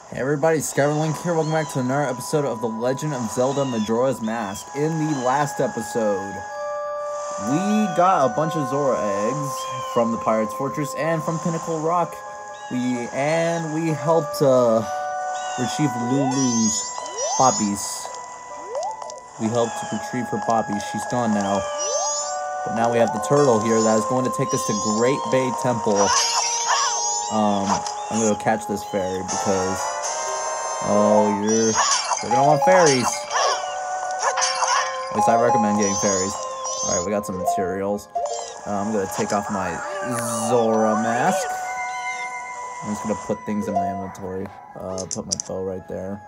Hey everybody, Skyward here. Welcome back to another episode of The Legend of Zelda Majora's Mask. In the last episode, we got a bunch of Zora eggs from the Pirate's Fortress and from Pinnacle Rock. We helped retrieve Lulu's poppies. We helped retrieve her poppies. She's gone now. But now we have the turtle here that is going to take us to Great Bay Temple. I'm going to catch this fairy because... Oh, you're gonna want fairies. At least I recommend getting fairies. Alright, we got some materials. I'm gonna take off my Zora mask. I'm just gonna put things in my inventory. Put my bow right there.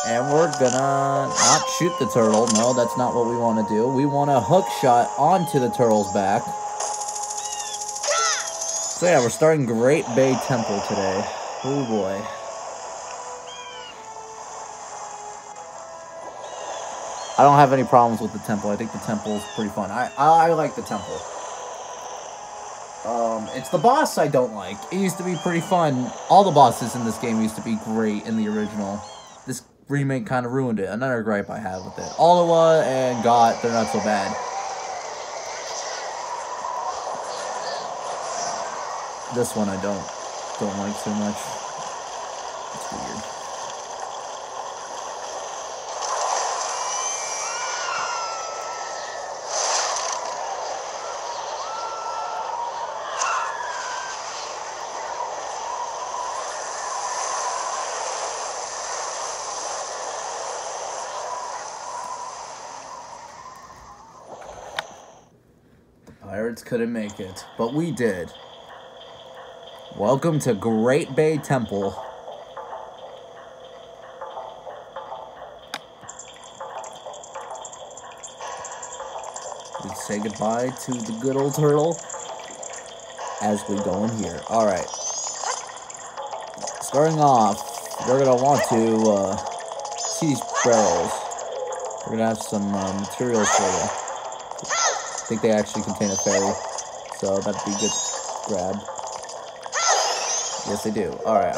And we're gonna not shoot the turtle. No, that's not what we want to do. We want a hook shot onto the turtle's back. So yeah, we're starting Great Bay Temple today. Oh boy. I don't have any problems with the temple. I think the temple is pretty fun. I like the temple. It's the boss I don't like. It used to be pretty fun. All the bosses in this game used to be great in the original. This remake kind of ruined it. Another gripe I have with it. Oliwa and Got, they're not so bad. This one I don't like so much. It's weird. Pirates couldn't make it, but we did. Welcome to Great Bay Temple. We say goodbye to the good old turtle as we go in here. Alright. Starting off, we're going to want to see these barrels. We're going to have some materials for you. I think they actually contain a fairy, so that'd be a good grab. Yes, they do. Alright,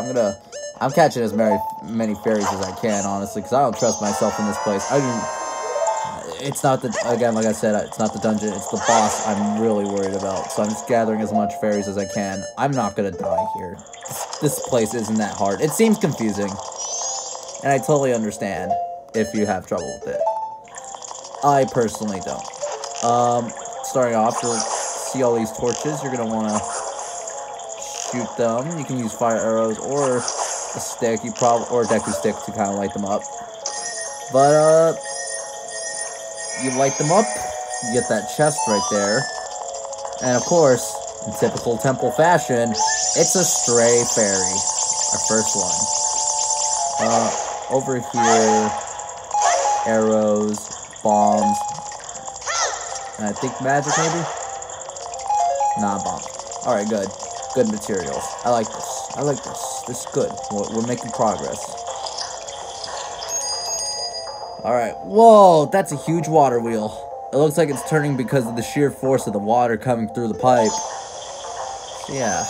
I'm catching as many fairies as I can, honestly, because I don't trust myself in this place. It's not the, again, like I said, it's not the dungeon, it's the boss I'm really worried about, so I'm just gathering as much fairies as I can. I'm not gonna die here. This place isn't that hard. It seems confusing, and I totally understand if you have trouble with it. I personally don't. Starting off, you'll see all these torches. You're gonna wanna shoot them. You can use fire arrows or a stick, or a Deku stick to kind of light them up. But you light them up, you get that chest right there, and of course, in typical temple fashion, it's a stray fairy. Our first one. Over here, arrows, bombs. And I think magic, maybe? Nah, bomb. Alright, good. Good materials. I like this. I like this. This is good. We're making progress. Alright. Whoa, that's a huge water wheel. It looks like it's turning because of the sheer force of the water coming through the pipe. Yeah.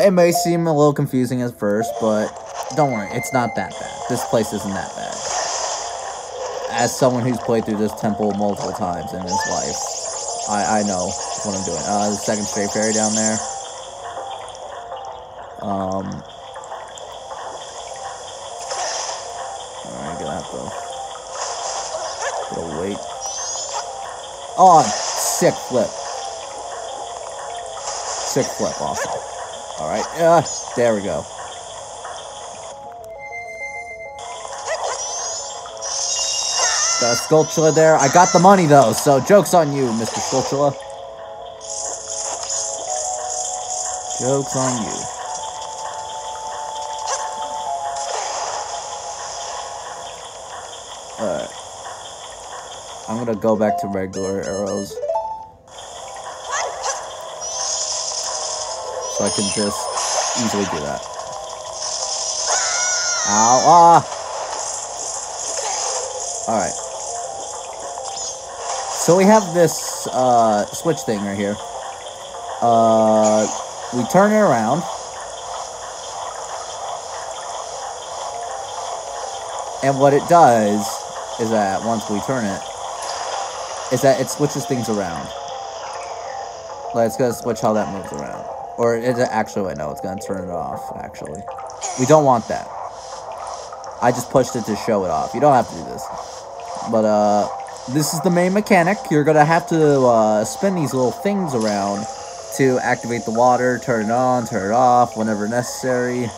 It may seem a little confusing at first, but don't worry. It's not that bad. This place isn't that bad. As someone who's played through this temple multiple times in his life, I know what I'm doing. The second stray fairy down there. Alright, gonna have to wait. Oh, sick flip. Sick flip, awesome. Alright, there we go. Got a Skulltula there. I got the money though, so joke's on you, Mr. Skulltula. Joke's on you. Alright. I'm gonna go back to regular arrows. So I can just easily do that. Ow, Alright. So we have this switch thing right here. we turn it around. And what it does is that once we turn it, is that it switches things around. Like, it's going to switch how that moves around. Or is it actually, wait, no, it's going to turn it off, actually. We don't want that. I just pushed it to show it off. You don't have to do this. But, this is the main mechanic. You're going to have to spin these little things around to activate the water, turn it on, turn it off, whenever necessary.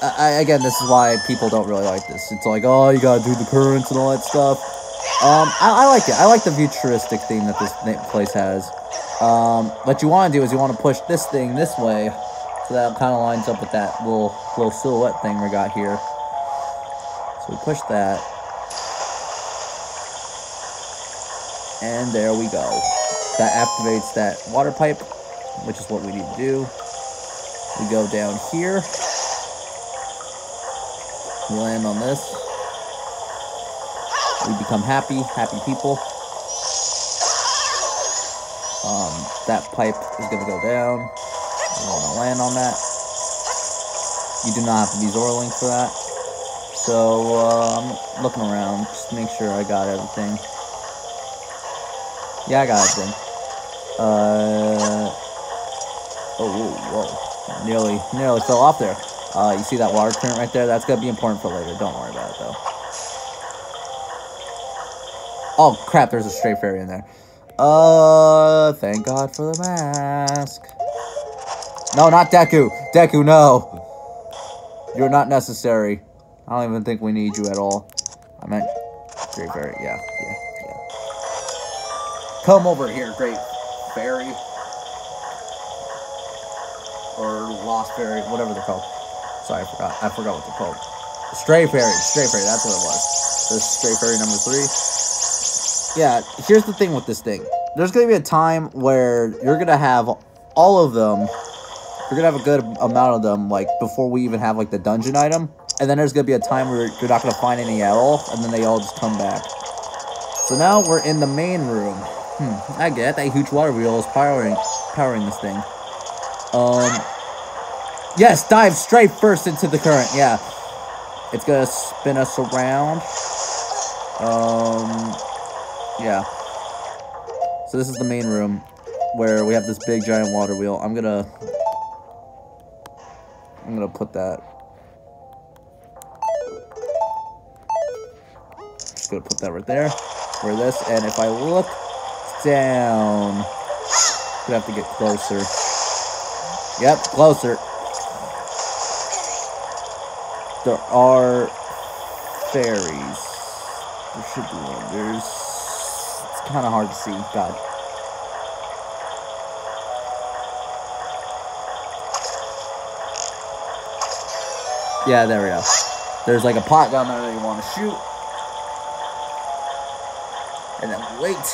Again, this is why people don't really like this. It's like, oh, you gotta do the currents and all that stuff. I like it. I like the futuristic theme that this place has. What you want to do is you want to push this thing this way, so that kind of lines up with that little silhouette thing we got here. So we push that. And there we go. That activates that water pipe, which is what we need to do. We go down here. We land on this. We become happy people. That pipe is going to go down. We want to land on that. You do not have to be Zorling for that. So, I'm looking around just to make sure I got everything. Yeah, I got everything. Oh, whoa. Nearly fell off there. You see that water current right there? That's going to be important for later. Don't worry about it, though. Oh, crap. There's a stray fairy in there. Thank God for the mask. No, not Deku. Deku, no. You're not necessary. I don't even think we need you at all. I meant Great Fairy. Yeah. Come over here, Great Fairy. Or Lost Fairy, whatever they're called. Sorry, I forgot what they're called. Stray Fairy, that's what it was. This Stray Fairy number 3. Yeah, here's the thing with this thing. There's going to be a time where you're going to have all of them. You're going to have a good amount of them, like, before we even have, like, the dungeon item. And then there's going to be a time where you're not going to find any at all, and then they all just come back. So now we're in the main room. I get it. That huge water wheel is powering this thing. Yes, dive straight first into the current, yeah. It's gonna spin us around. Yeah. So this is the main room, where we have this big giant water wheel. I'm gonna put that. Just gonna put that right there. For this, and if I look down, I'm gonna have to get closer. Yep, closer. There are fairies. There should be one. It's kind of hard to see. God. Yeah, there we go. There's like a pot down there that you want to shoot. And then wait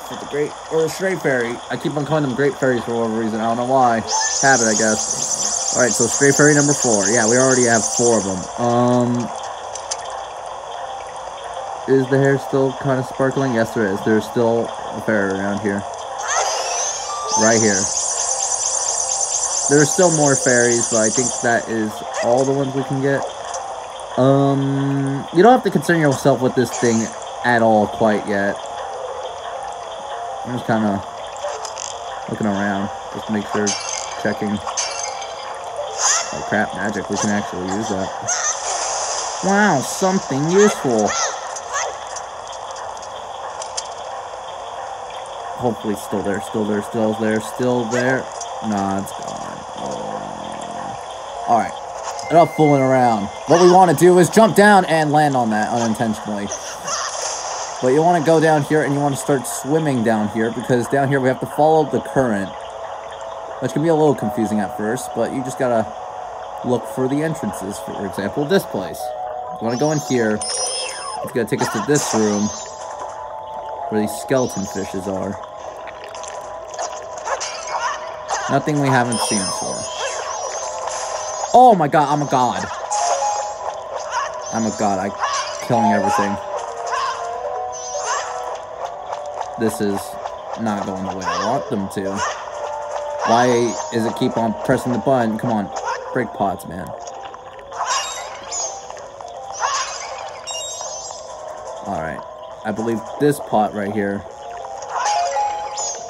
for the great, or the stray fairy. I keep on calling them great fairies for whatever reason. I don't know why. Habit, I guess. Alright, so stray fairy number 4. Yeah, we already have 4 of them. Is the hair still kind of sparkling? Yes, there is. There's still a fairy around here. Right here. There's still more fairies, but I think that is all the ones we can get. You don't have to concern yourself with this thing at all quite yet. I'm just kind of looking around, just to make sure, checking. Oh crap, magic, we can actually use that. Wow, something useful. Hopefully it's still there, still there. Nah, it's gone. Oh. Alright, enough fooling around. What we want to do is jump down and land on that unintentionally. But you want to go down here and you want to start swimming down here, because down here we have to follow the current. Which can be a little confusing at first, but you just gotta look for the entrances. For example, this place. You want to go in here. It's gonna take us to this room where these skeleton fishes are. Nothing we haven't seen before. Oh my god, I'm a god. I'm killing everything. This is not going the way I want them to. Why is it keep on pressing the button? Come on. Break pots, man. Alright. I believe this pot right here.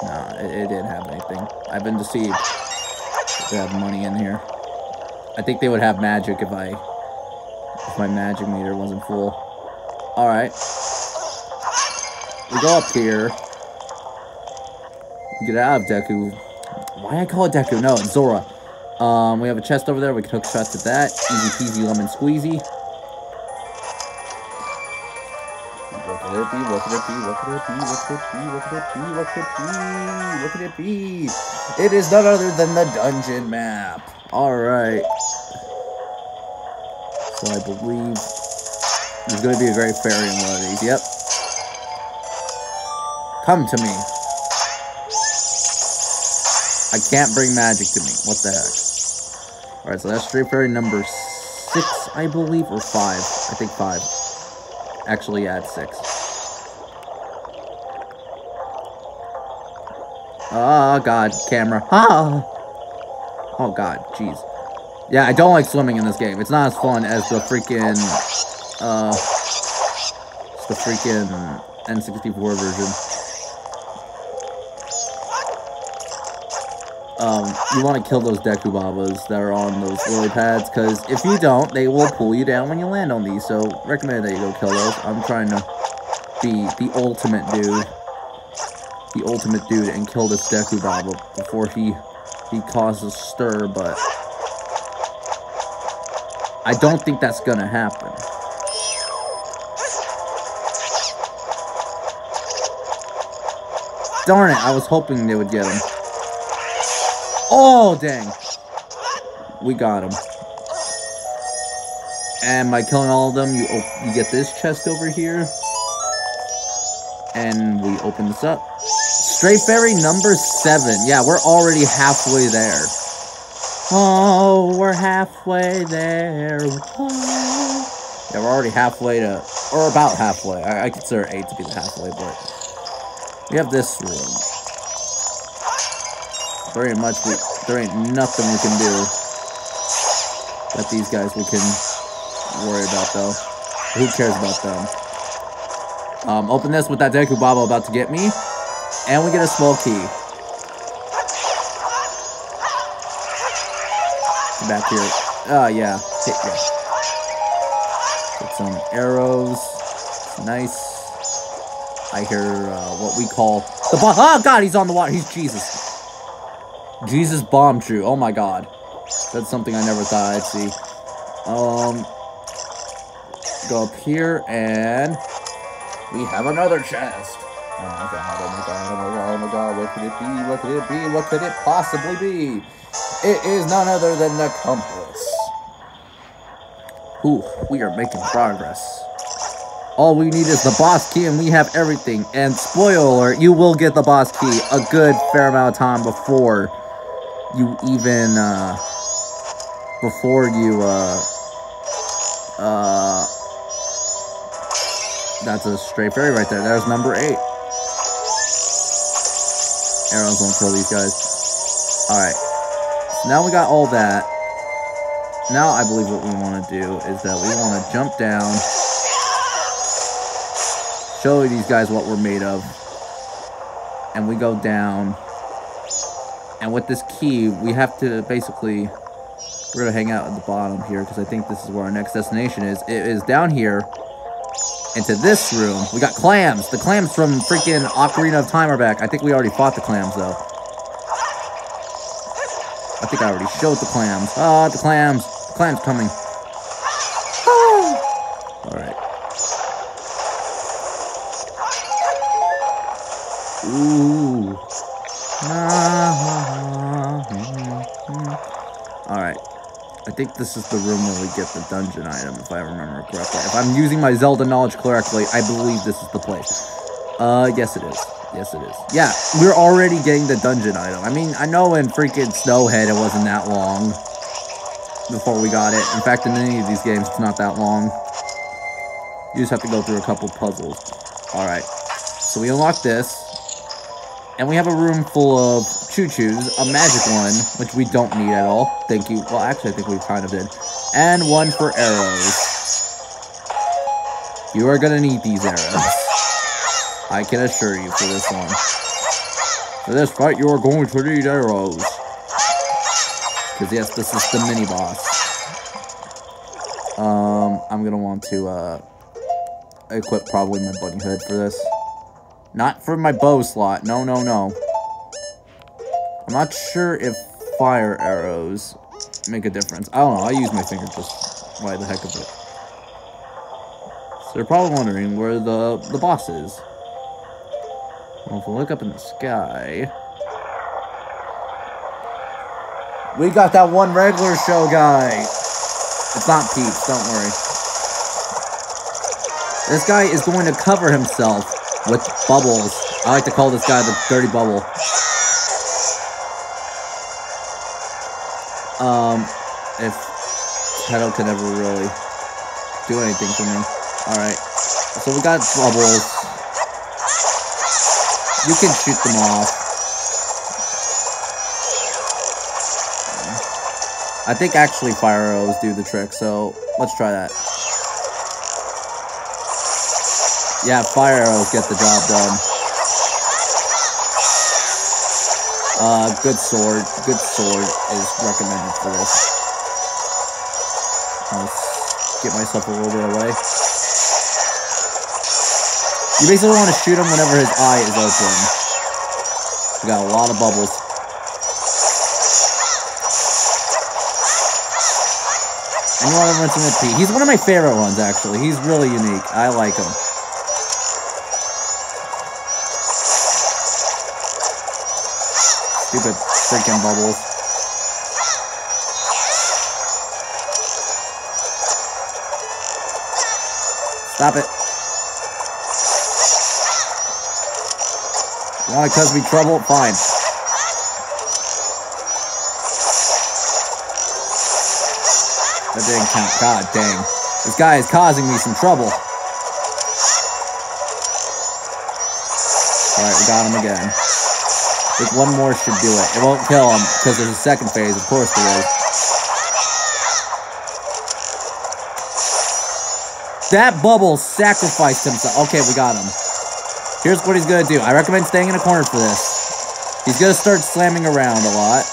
Nah, it didn't have anything. I've been deceived. They have money in here. I think they would have magic if my magic meter wasn't full. Alright. We go up here. We get out of Deku. Why I call it Deku? No, it's Zora. We have a chest over there. We can hook shots at that. Easy peasy lemon squeezy. What could it be? What could it be? What could it be? What could it be? What could it be? What could it be? What could it be? It is none other than the dungeon map. Alright. So I believe there's going to be a great fairy in one of these. Yep. Come to me. I can't bring magic to me. What the heck? Alright, so that's Stray Fairy number 6, I believe, or 5. I think 5. Actually, yeah, it's 6. Oh, God, camera. Ah! Oh, God, jeez. Yeah, I don't like swimming in this game. It's not as fun as the freaking, N64 version. You want to kill those Deku Babas that are on those lily pads, because if you don't, they will pull you down when you land on these, so recommend that you go kill those. I'm trying to be the ultimate dude and kill this Deku Baba before he causes stir, but I don't think that's gonna happen. Darn it, I was hoping they would get him. Oh, dang. We got him. And by killing all of them, you get this chest over here. And we open this up. Stray Fairy number 7. Yeah, we're already halfway there. Oh, we're halfway there. Oh. Yeah, we're already halfway to... Or about halfway. I consider 8 to be the halfway, but... We have this room. There ain't nothing we can do that these guys we can worry about, though. Who cares about them? Open this with that Deku Baba about to get me. And we get a small key. Get back here. Yeah. Hit you. Get some arrows. Nice. I hear what we call the bomb. Oh, God, he's on the water. He's Jesus. Jesus Bomb True. Oh my God. That's something I never thought I'd see. Go up here and we have another chest. Oh my God, oh my God, oh my God, oh my God. What could it be? What could it be? What could it possibly be? It is none other than the compass. Ooh, we are making progress. All we need is the boss key and we have everything. And spoiler alert, you will get the boss key a good fair amount of time before you even, that's a Stray Fairy right there. There's number 8. Arrows won't kill these guys. Alright. So now we got all that. Now I believe what we want to do is that we want to jump down, show these guys what we're made of, and we go down. And with this key, we have to basically, we're going to hang out at the bottom here, because I think this is where our next destination is. It is down here, into this room. We got clams. The clams from freaking Ocarina of Time are back. I think we already fought the clams, though. I think I already showed the clams. Ah, the clams. The clams coming. Alright. Ooh. Alright. I think this is the room where we get the dungeon item, if I remember correctly. If I'm using my Zelda knowledge correctly, I believe this is the place. Yes it is. Yes it is. Yeah, we're already getting the dungeon item. I mean, I know in freaking Snowhead it wasn't that long before we got it. In fact, in any of these games, it's not that long. You just have to go through a couple puzzles. Alright. So we unlock this. And we have a room full of choo-choos, a magic one, which we don't need at all. Thank you. Well, actually, I think we kind of did. And one for arrows. You are gonna need these arrows. I can assure you for this one. For this fight, you are going to need arrows. Because, yes, this is the mini-boss. I'm gonna want to, equip probably my bunny hood for this. Not for my bow slot. No, no, no. I'm not sure if fire arrows make a difference. I don't know. I use my finger just by the heck of it. So you're probably wondering where the boss is. Well, if we look up in the sky... We got that one regular show guy. It's not Peach, don't worry. This guy is going to cover himself with bubbles. I like to call this guy the dirty bubble. If Tato could ever really do anything for me. Alright. So we got bubbles. You can shoot them off. I think actually fire arrows do the trick, so let's try that. Yeah, fire arrows get the job done. Good sword. Good sword is recommended for this. Let's get myself a little bit away. You basically want to shoot him whenever his eye is open. We got a lot of bubbles. And you want to rinse him with pee. He's one of my favorite ones, actually. He's really unique. I like him. Stupid freaking bubbles. Stop it. You want to cause me trouble? Fine. That didn't count. God dang. This guy is causing me some trouble. Alright, we got him again. I think one more should do it. It won't kill him, because there's a second phase. Of course there is. That bubble sacrificed himself. Okay, we got him. Here's what he's gonna do. I recommend staying in a corner for this. He's gonna start slamming around a lot.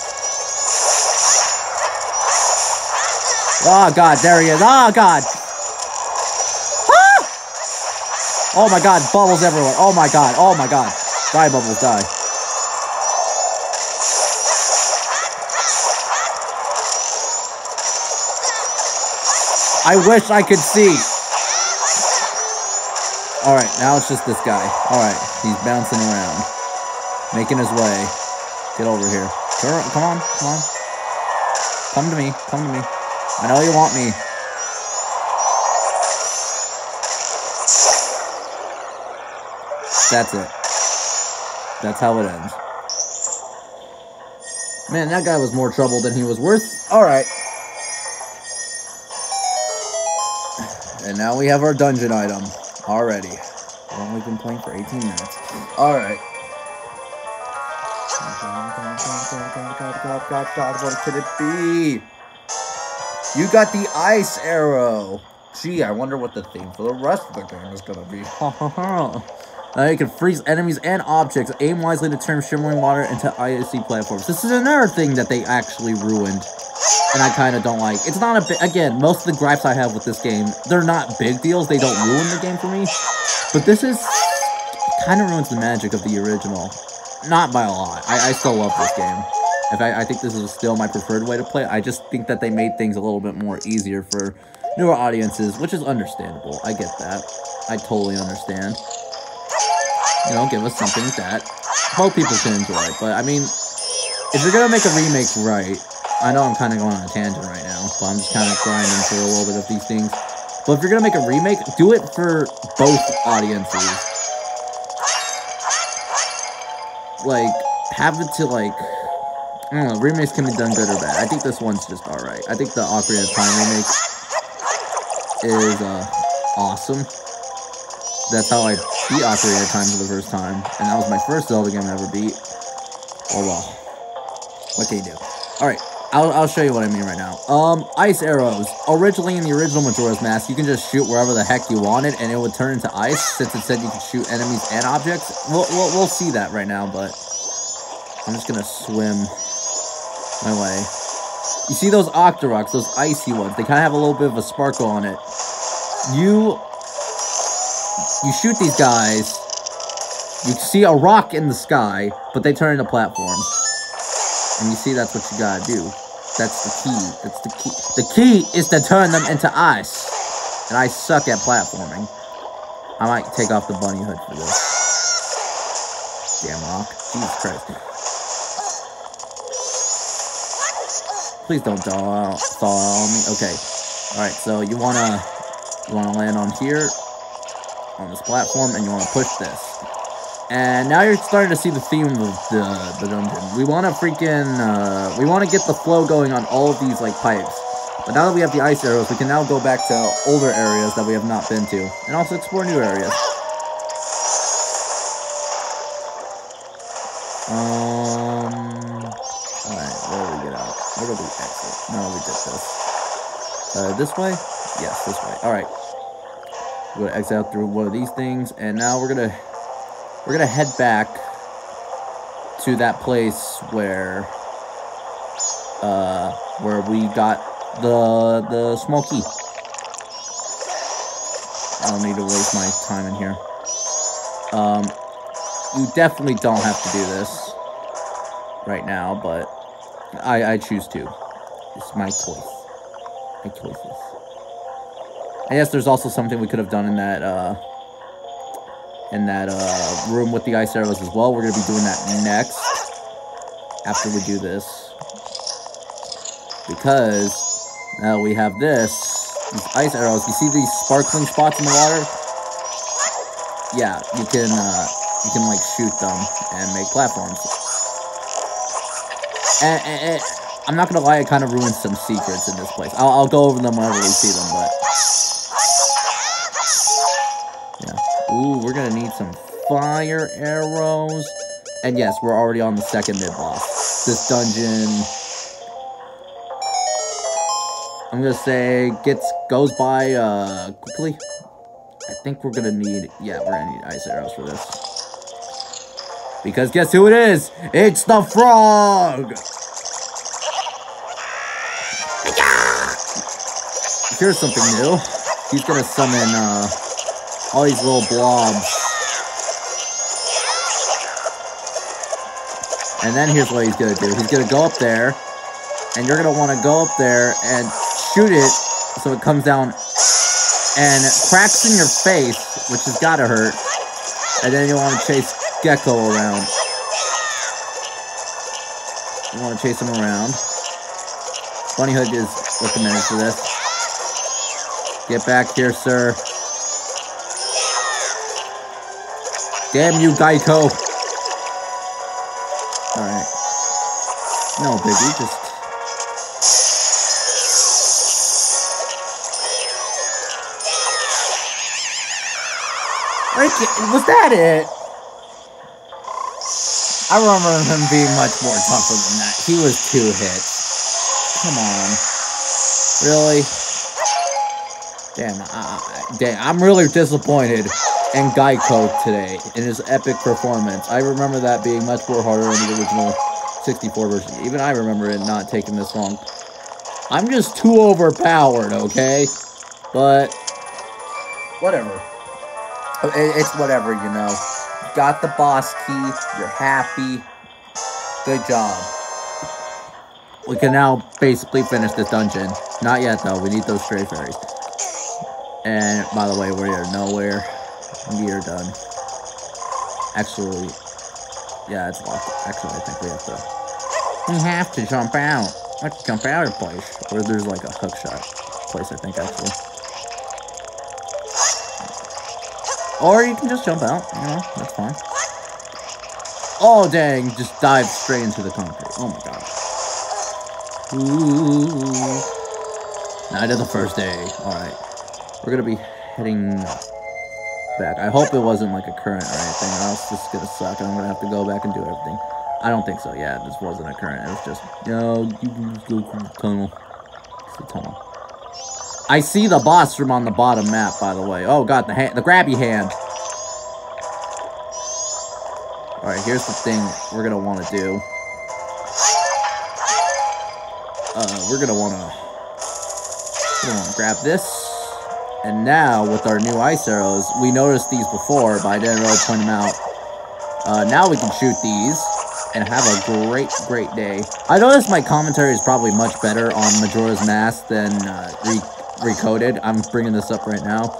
Oh, God, there he is. Oh, God. Ah! Oh, my God, bubbles everywhere. Oh, my God. Oh, my God. Die, bubbles, die. I wish I could see. Alright, now it's just this guy. Alright, he's bouncing around. Making his way. Get over here. Come on, come on. Come to me, come to me. I know you want me. That's it. That's how it ends. Man, that guy was more trouble than he was worth. Alright. And now we have our dungeon item. Already. We've only been playing for 18 minutes. Alright. God, what could it be? You got the ice arrow. Gee, I wonder what the theme for the rest of the game is gonna be. You can freeze enemies and objects. Aim wisely to turn shimmering water into icy platforms. This is another thing that they actually ruined. And I kind of don't like. It's not a big... Again, most of the gripes I have with this game, they're not big deals. They don't ruin the game for me. But this is... kind of ruins the magic of the original. Not by a lot. I still love this game. I think this is still my preferred way to play. I just think that they made things a little bit more easier for newer audiences, which is understandable. I get that. I totally understand. You know, give us something that both people can enjoy. But, I mean, if you're gonna make a remake right... I know I'm kind of going on a tangent right now, but I'm just kind of grinding for a little bit of these things. But if you're going to make a remake, do it for both audiences. Like, have it to, like... I don't know, remakes can be done good or bad. I think this one's just alright. I think the Ocarina of Time remake is, awesome. That's how I beat Ocarina of Time for the first time. And that was my first Zelda game I ever beat. Oh well. What can you do? Alright, I'll show you what I mean right now. Ice arrows. Originally in the original Majora's Mask, you can just shoot wherever the heck you wanted, and it would turn into ice, since it said you could shoot enemies and objects. We'll see that right now, but I'm just gonna swim my way. You see those Octoroks, those icy ones, they kind of have a little bit of a sparkle on it. You shoot these guys, you see a rock in the sky, but they turn into platforms. And you see that's what you gotta do. That's the key. That's the key. The key is to turn them into ice. And I suck at platforming. I might take off the bunny hood for this. Damn rock. Jesus Christ. Please don't fall on me. Okay. Alright, so you wanna land on here, on this platform, and you wanna push this. And now you're starting to see the theme of the dungeon. We want to we want to get the flow going on all of these, like, pipes. But now that we have the ice arrows, we can now go back to older areas that we have not been to. And also explore new areas. Alright, where do we get out? Where do we exit? No, we did this. This way? Yes, this way. Alright. We're going to exit out through one of these things, and now we're going to head back to that place where we got the small key. I don't need to waste my time in here. You definitely don't have to do this right now, but I choose to. It's my choice. My choices. I guess there's also something we could have done in that room with the ice arrows as well. We're going to be doing that next, after we do this, because now we have these ice arrows. You see these sparkling spots in the water? Yeah, you can like shoot them and make platforms. And I'm not gonna lie, it kind of ruins some secrets in this place. I'll go over them whenever we see them, but ooh, we're gonna need some fire arrows. And yes, we're already on the second mid-boss. This dungeon, I'm gonna say, goes by quickly. I think we're gonna need, we're gonna need ice arrows for this. Because guess who it is? It's the frog! Here's something new. He's gonna summon, all these little blobs. And then here's what he's gonna do. He's gonna go up there, and you're gonna wanna go up there and shoot it so it comes down and cracks in your face, which has gotta hurt. And then you wanna chase Gecko around. You wanna chase him around. Bunny Hood is recommended for this. Get back here, sir. Damn you, Geico! Alright. No biggie, just... Was that it? I remember him being much more tougher than that. He was 2 hits. Come on. Really? Damn, I'm really disappointed in Geico today, in his epic performance. I remember that being much more harder in the original 64 version. Even I remember it not taking this long. I'm just too overpowered, okay? But, whatever. It's whatever, you know. You got the boss key, you're happy. Good job. We can now basically finish this dungeon. Not yet, though. We need those stray fairies. And, by the way, we're nowhere. We are done. Actually, yeah, it's locked. Actually, I think we have to... We have to jump out. Let's jump out of the place. Or there's like a hook shot place, I think, actually. Or you can just jump out, you know, that's fine. Oh, dang, just dive straight into the concrete. Oh, my God. Ooh. Night of the first day. Alright. We're gonna be heading back. I hope it wasn't like a current or anything, or else this is gonna suck, and I'm gonna have to go back and do everything. I don't think so. Yeah, this wasn't a current. It was just, yo, you can just go through the tunnel. It's the tunnel. I see the boss room on the bottom map, by the way. Oh god, the grabby hand. Alright, here's the thing we're gonna want to do. We're gonna want to grab this. And now, with our new ice arrows, we noticed these before, but I didn't really point them out. Now we can shoot these and have a great day. I noticed my commentary is probably much better on Majora's Mask than Recoded. I'm bringing this up right now,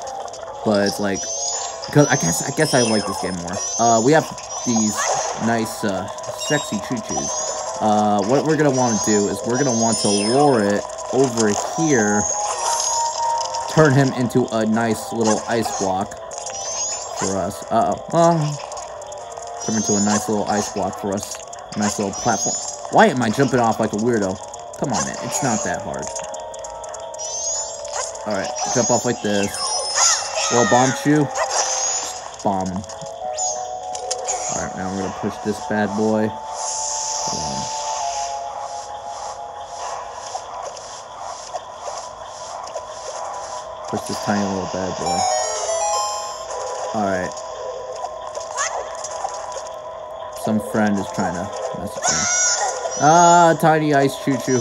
but it's like, because I guess I like this game more. We have these nice, sexy choo-choos. What we're gonna want to do is we're gonna want to lure it over here, turn him into a nice little ice block for us. Turn into a nice little ice block for us. Nice little platform. Why am I jumping off like a weirdo? Come on, man. It's not that hard. Alright, jump off like this. Little bomb shoe. Bomb him. Alright, now we're gonna push this bad boy. Push this tiny little bad boy. Alright. Some friend is trying to message me. Tiny ice choo-choo,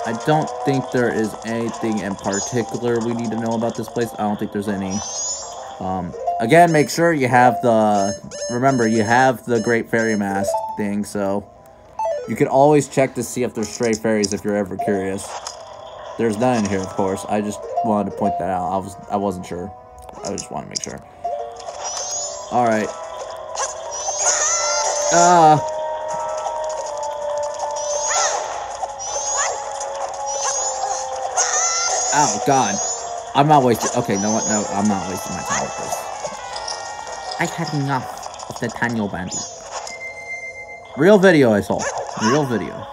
I don't think there is anything in particular we need to know about this place. I don't think there's any. Again, make sure you have remember, you have the Great Fairy Mask thing, so you can always check to see if there's stray fairies if you're ever curious. There's none in here, of course. I just wanted to point that out. I wasn't sure. I just wanted to make sure. Alright. Oh, God. I'm not wasting... Okay, no, I'm not wasting my time with this. I had enough of the Daniel Bandy. Real video I saw. Real video.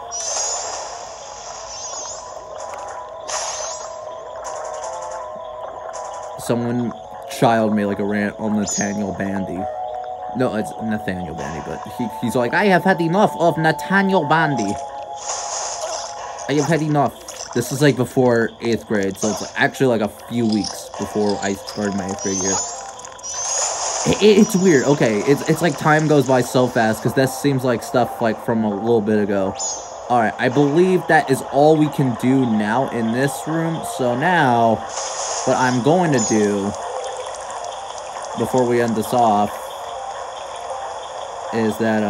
Child made like a rant on Nathaniel Bandy. No, it's Nathaniel Bandy, but he's like, I have had enough of Nathaniel Bandy. I have had enough. This is like before 8th grade, so it's actually like a few weeks before I started my 8th grade year. It's weird. Okay, it's like time goes by so fast, because this seems like stuff like from a little bit ago. Alright, I believe that is all we can do now in this room, so now, what I'm going to do, before we end this off, is that,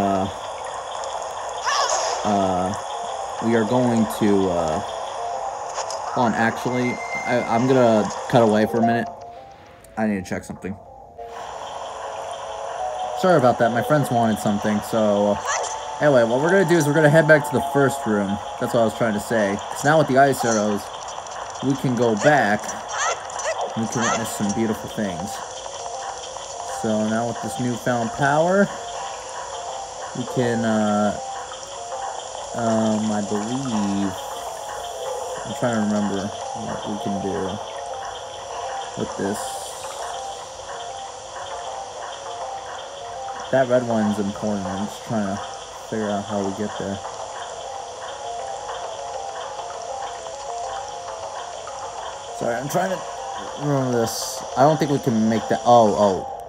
we are going to, hold on, actually, I'm gonna cut away for a minute. I need to check something. Sorry about that, my friends wanted something, so, anyway, what we're gonna do is we're gonna head back to the first room. That's what I was trying to say. Because now with the ice arrows, we can go back, and we can witness some beautiful things. So now with this newfound power, we can, I believe, I'm trying to remember what we can do with this. That red one's important, I'm just trying to figure out how we get there. Sorry, I'm trying to remember this. I don't think we can make that,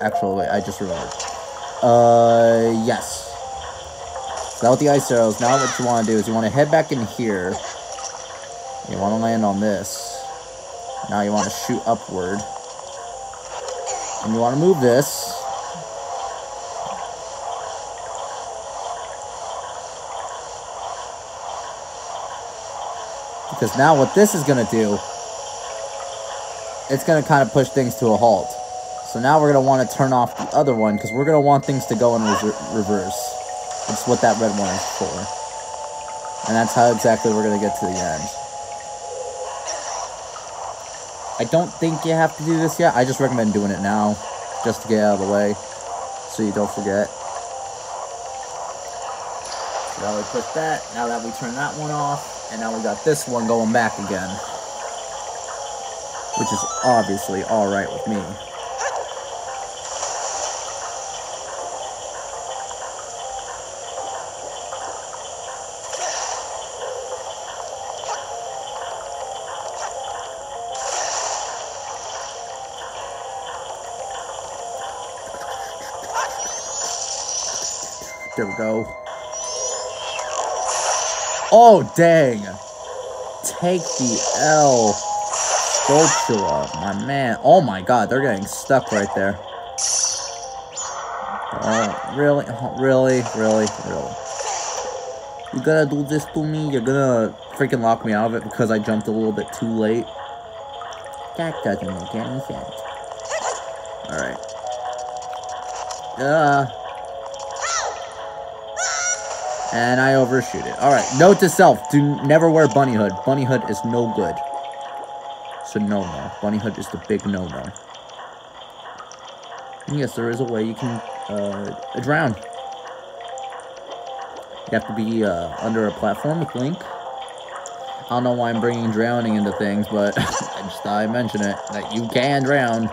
actually, wait, I just remembered. Yes. So now with the ice arrows, now what you want to do is you want to head back in here. You want to land on this. Now you want to shoot upward. And you want to move this. Because now what this is going to do, it's going to kind of push things to a halt. So now we're going to want to turn off the other one, because we're going to want things to go in reverse. That's what that red one is for. And that's how exactly we're going to get to the end. I don't think you have to do this yet. I just recommend doing it now, just to get out of the way, so you don't forget. So now we put that. Now that we turn that one off, and now we got this one going back again. Which is obviously alright with me. There we go. Oh, dang. Take the L. Spatula, my man. Oh my god, they're getting stuck right there. Oh, really? Oh, really? You gonna do this to me? You're gonna freaking lock me out of it because I jumped a little bit too late? That doesn't make any sense. Alright. And I overshoot it. Alright, note to self, never wear bunny hood. Bunny hood is no good. So no. Bunny hood is the big no-no. And yes, there is a way you can drown. You have to be under a platform with Link. I don't know why I'm bringing drowning into things, but I just thought I'd mention it. That you can drown.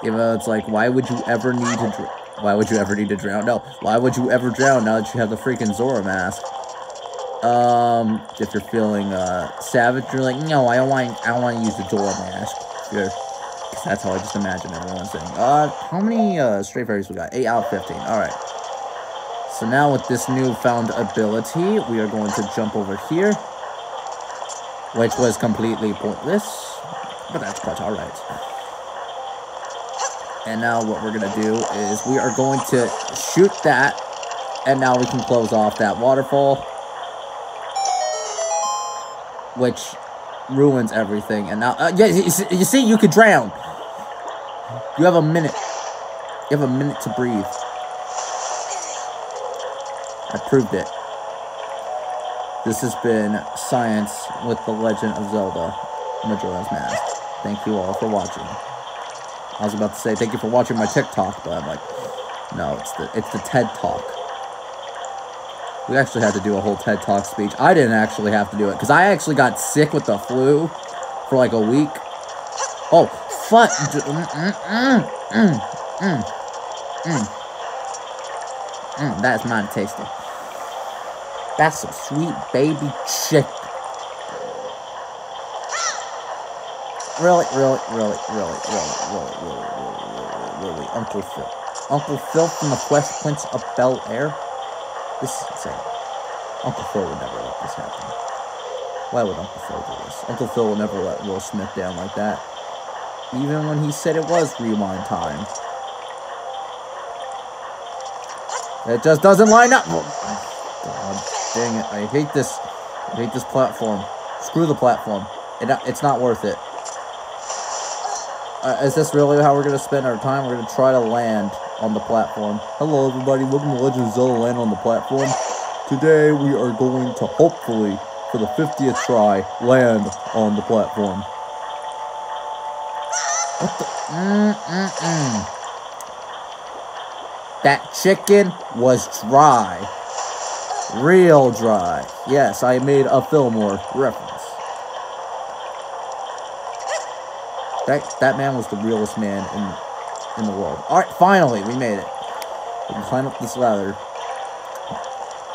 Even though it's like, why would you ever need to drown? Why would you ever need to drown? No, why would you ever drown now that you have the freaking Zora mask? If you're feeling savage, you're like, no, I don't want to use the Zora mask. Because that's how I just imagine everyone saying. How many stray fairies we got? 8 out of 15. Alright. So now with this newfound ability, we are going to jump over here. Which was completely pointless. But that's quite alright. And now what we're going to do is we are going to shoot that. And now we can close off that waterfall. Which ruins everything. And now, yeah, you see, you could drown. You have a minute. You have a minute to breathe. I proved it. This has been Science with the Legend of Zelda Majora's Mask. Thank you all for watching. I was about to say thank you for watching my TikTok, but I'm like, no, it's the TED Talk. We actually had to do a whole TED Talk speech. I didn't actually have to do it, because I actually got sick with the flu for like a week. Oh, fuck. That's mighty tasty. That's some sweet baby chicken. Really, Uncle Phil. Uncle Phil from the Fresh Prince of Bel-Air? This is insane. Uncle Phil would never let this happen. Why would Uncle Phil do this? Uncle Phil will never let Will Smith down like that. Even when he said it was rewind time. It just doesn't line up. God dang it. I hate this. I hate this platform. Screw the platform. It's not worth it. Is this really how we're going to spend our time? We're going to try to land on the platform. Hello, everybody. Welcome to Legend of Zelda Land on the Platform. Today, we are going to, hopefully, for the 50th try, land on the platform. What the? That chicken was dry. Real dry. Yes, I made a Fillmore reference. That man was the realest man in the world. Alright, finally, we made it. We can climb up this ladder.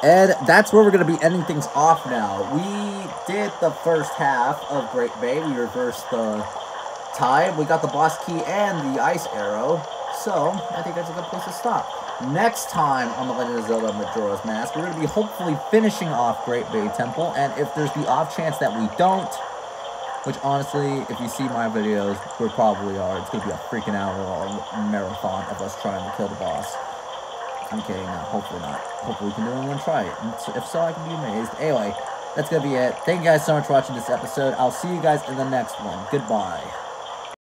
And that's where we're going to be ending things off now. We did the first half of Great Bay. We reversed the tide. We got the boss key and the ice arrow. So, I think that's a good place to stop. Next time on The Legend of Zelda Majora's Mask, we're going to be hopefully finishing off Great Bay Temple. And if there's the off chance that we don't, which honestly, if you see my videos, we probably are. It's going to be a freaking hour-long marathon of us trying to kill the boss. I'm kidding, no, hopefully not. Hopefully we can do it in one try. And if so, I can be amazed. Anyway, that's going to be it. Thank you guys so much for watching this episode. I'll see you guys in the next one. Goodbye.